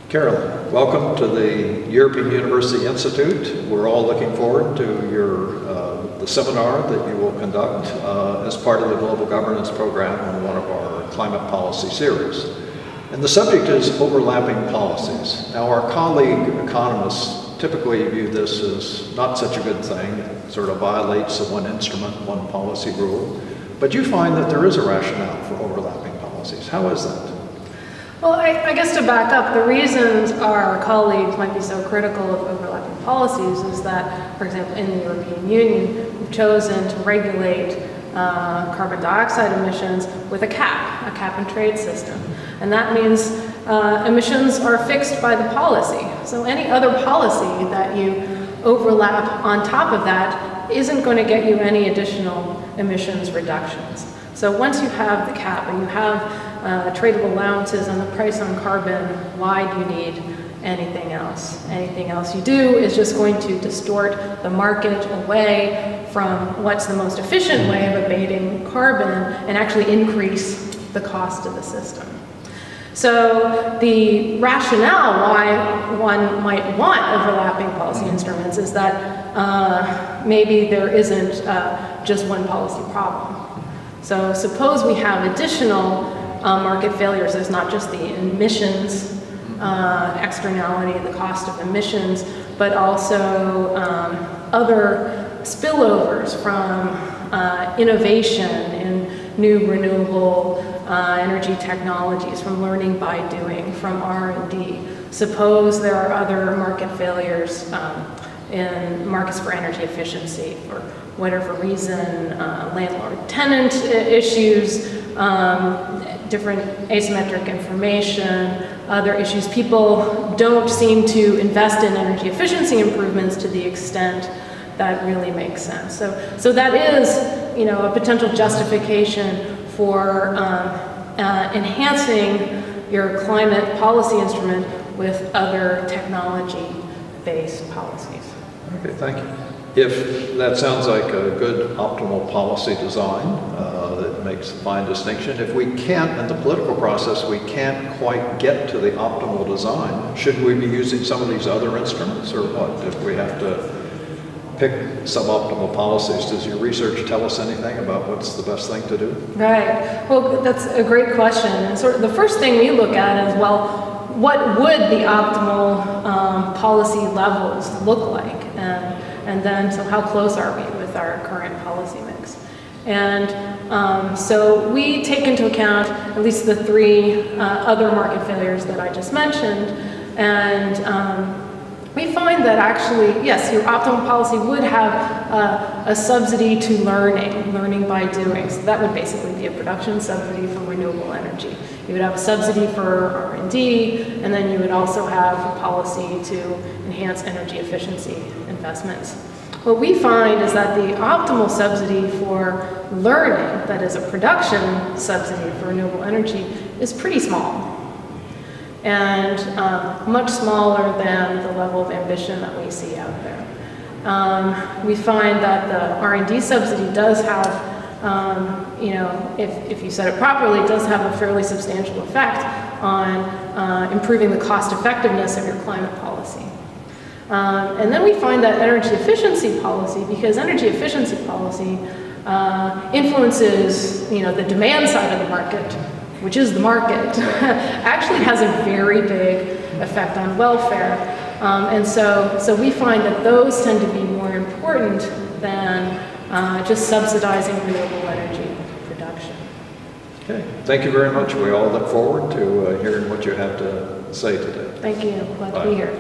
Carolyn, welcome to the European University Institute. We're all looking forward to the seminar that you will conduct as part of the Global Governance Program on one of our climate policy series. And the subject is overlapping policies. Now, our colleague economists typically view this as not such a good thing. It sort of violates the one instrument, one policy rule. But you find that there is a rationale for overlapping policies. How is that? Well, I guess to back up, the reasons our colleagues might be so critical of overlapping policies is that, for example, in the European Union, we've chosen to regulate carbon dioxide emissions with a cap and trade system. And that means emissions are fixed by the policy. So any other policy that you overlap on top of that isn't going to get you any additional emissions reductions. So once you have the cap and you have tradable allowances and the price on carbon, why do you need anything else? Anything else you do is just going to distort the market away from what's the most efficient way of abating carbon and actually increase the cost of the system. So the rationale why one might want overlapping policy instruments is that maybe there isn't just one policy problem. So suppose we have additional market failures. There's not just the emissions externality, the cost of emissions, but also other spillovers from innovation in new renewable energy technologies, from learning by doing, from R&D. Suppose there are other market failures in markets for energy efficiency for whatever reason, landlord-tenant issues, different asymmetric information, other issues. People don't seem to invest in energy efficiency improvements to the extent that really makes sense. So that is, a potential justification for enhancing your climate policy instrument with other technology-based policies. Okay, thank you. If that sounds like a good optimal policy design that makes a fine distinction, if we can't, in the political process, we can't quite get to the optimal design, should we be using some of these other instruments or what? If we have to pick suboptimal policies, does your research tell us anything about what's the best thing to do? Right. Well, that's a great question. And sort of the first thing we look at is, well, what would the optimal policy levels look like? And then, so how close are we with our current policy mix? And so we take into account at least the three other market failures that I just mentioned. And we find that actually, yes, your optimal policy would have a subsidy to learning by doing. So that would basically be a production subsidy for renewable energy. You would have a subsidy for R&D, and then you would also have a policy to enhance energy efficiency investments. What we find is that the optimal subsidy for learning, that is a production subsidy for renewable energy, is pretty small. And much smaller than the level of ambition that we see out there. We find that the R&D subsidy does have, if you set it properly, it does have a fairly substantial effect on improving the cost effectiveness of your climate policy. And then we find that energy efficiency policy, because energy efficiency policy influences, the demand side of the market, which is the market, actually has a very big effect on welfare. And so we find that those tend to be more important than just subsidizing renewable energy production. Okay, thank you very much. We all look forward to hearing what you have to say today. Thank you. Glad to be here.